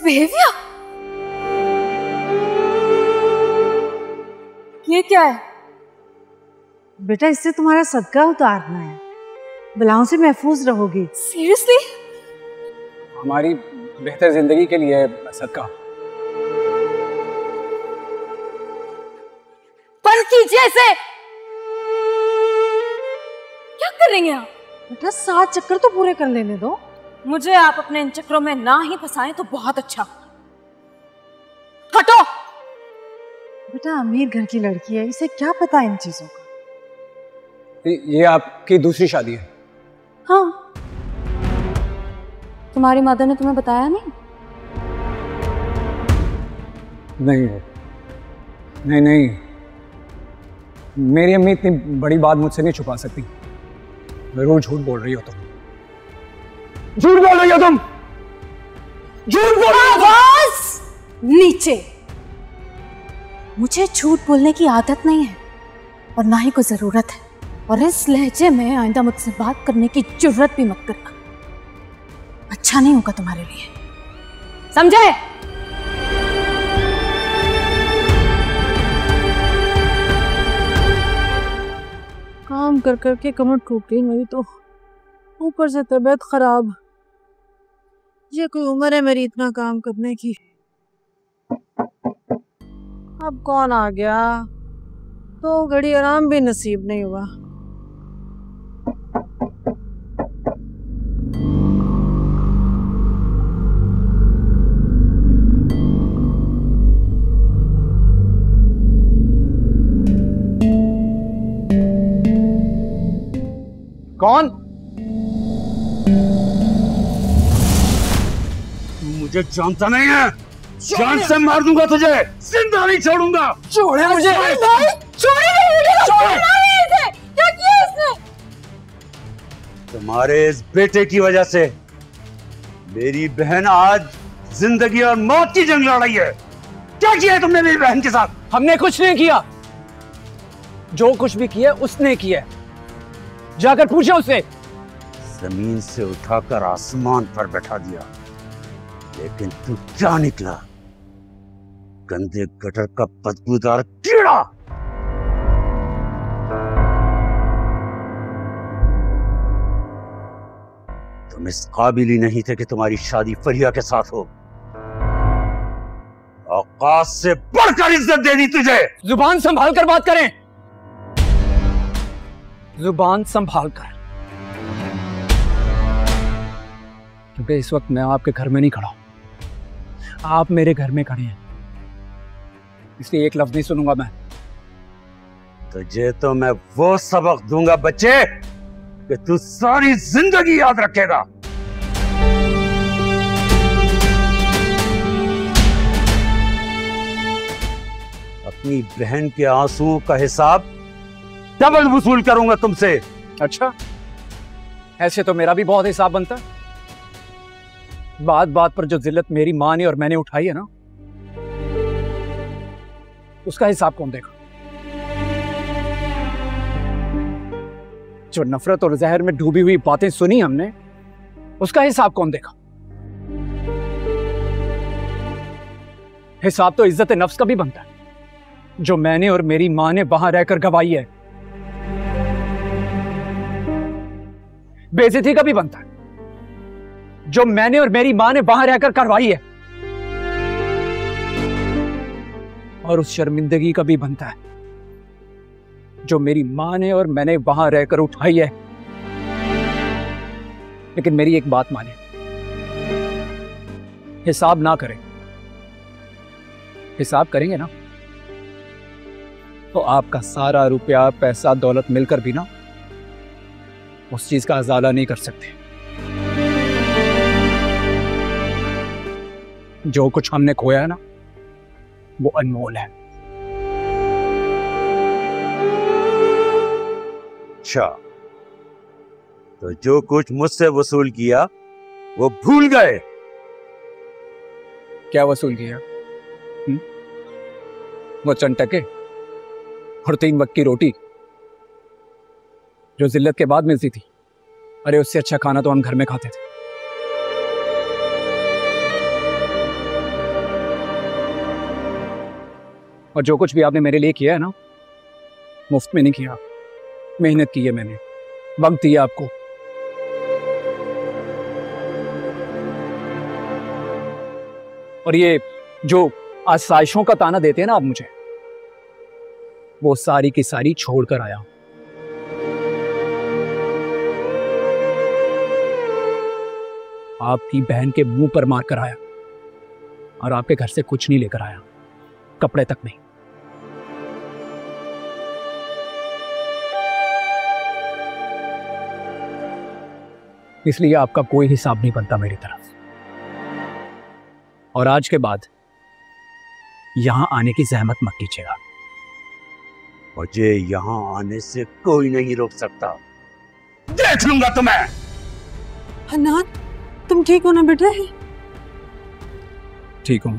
Misbehaviour. ये क्या है? बेटा इससे तुम्हारा सदका उतारना है, बलाओं से महफूज रहोगी। सीरियसली? हमारी बेहतर जिंदगी के लिए सदका। बंद कीजिए इसे। क्या कर रही हैं आप? बेटा 7 चक्कर तो पूरे कर लेने दो। मुझे आप अपने इन चक्रों में ना ही फंसाएं तो बहुत अच्छा। हटो। बेटा अमीर घर की लड़की है, इसे क्या पता इन चीजों का। ये आपकी दूसरी शादी है? हाँ। तुम्हारी मदर ने तुम्हें बताया नहीं? नहीं, मेरी अम्मी इतनी बड़ी बात मुझसे नहीं छुपा सकती। जरूर झूठ बोल रही हो तुम। झूठ बोल रही हो तुम। झूठ बोल रही हो। आवाज नीचे। मुझे झूठ बोलने की आदत नहीं है और ना ही कोई जरूरत है, और इस लहजे में आइंदा मुझसे बात करने की जरूरत भी मत करना। अच्छा नहीं होगा तुम्हारे लिए, समझे? काम कर कर के कमर टूट गई मेरी तो, ऊपर से तबीयत खराब। ये कोई उम्र है मेरी इतना काम करने की? अब कौन आ गया? तो घड़ी आराम भी नसीब नहीं हुआ। कौन? मुझे जानता नहीं है, जान से मार दूंगा तुझे, जिंदा नहीं छोड़ूंगा। छोड़े मुझे। क्या किया इसने? तुम्हारे इस बेटे की वजह से मेरी बहन आज जिंदगी और मौत की जंग लड़ रही है। क्या किया है तुमने मेरी बहन के साथ? हमने कुछ नहीं किया। जो कुछ भी किया उसने किया। जाकर पूछो उससे। जमीन से उठाकर आसमान पर बैठा दिया, लेकिन तू क्या निकला? गंदे गटर का बदबूदार कीड़ा। तुम इस काबिल ही नहीं थे कि तुम्हारी शादी फरिया के साथ हो। औकात से बढ़कर इज्जत दे दी तुझे। जुबान संभाल कर बात करें। जुबान संभाल कर, क्योंकि इस वक्त मैं आपके घर में नहीं खड़ा हूं, आप मेरे घर में खड़े हैं, इसलिए एक लफ्ज नहीं सुनूंगा मैं। तुझे तो मैं वो सबक दूंगा बच्चे कि तू सारी जिंदगी याद रखेगा। अपनी बहन के आंसुओं का हिसाब डबल वसूल करूंगा तुमसे। अच्छा, ऐसे तो मेरा भी बहुत हिसाब बनता है। बात बात पर जो जिल्लत मेरी मां ने और मैंने उठाई है ना, उसका हिसाब कौन देगा? जो नफरत और जहर में डूबी हुई बातें सुनी हमने, उसका हिसाब कौन देगा? हिसाब तो इज्जत नफ्स का भी बनता है, जो मैंने और मेरी मां ने वहां रहकर गवाई है। बेइज्जती का भी बनता है, जो मैंने और मेरी मां ने वहां रहकर करवाई है। और उस शर्मिंदगी का भी बनता है, जो मेरी मां ने और मैंने वहां रहकर उठाई है। लेकिन मेरी एक बात माने, हिसाब ना करें। हिसाब करेंगे ना तो आपका सारा रुपया पैसा दौलत मिलकर भी ना उस चीज का अजाला नहीं कर सकते। जो कुछ हमने खोया है ना, वो अनमोल है। अच्छा, तो जो कुछ मुझसे वसूल किया वो भूल गए? क्या वसूल किया? वो चंद टके और 3 वक्त की रोटी जो जिल्लत के बाद मिलती थी। अरे उससे अच्छा खाना तो हम घर में खाते थे। और जो कुछ भी आपने मेरे लिए किया है ना, मुफ्त में नहीं किया, मेहनत की है मैंने, वक्त दिया आपको। और ये जो आसाइशों का ताना देते हैं ना आप मुझे, वो सारी की सारी छोड़ कर आया हूं। आपकी बहन के मुंह पर मार कर आया और आपके घर से कुछ नहीं लेकर आया, कपड़े तक नहीं। इसलिए आपका कोई हिसाब नहीं बनता मेरी तरफ। और आज के बाद यहां आने की जहमत मत कीजिएगा। मुझे यहां आने से कोई नहीं रोक सकता, देख लूंगा तुम्हें। हन्नान, तुम ठीक हो ना बेटे? ठीक हूं।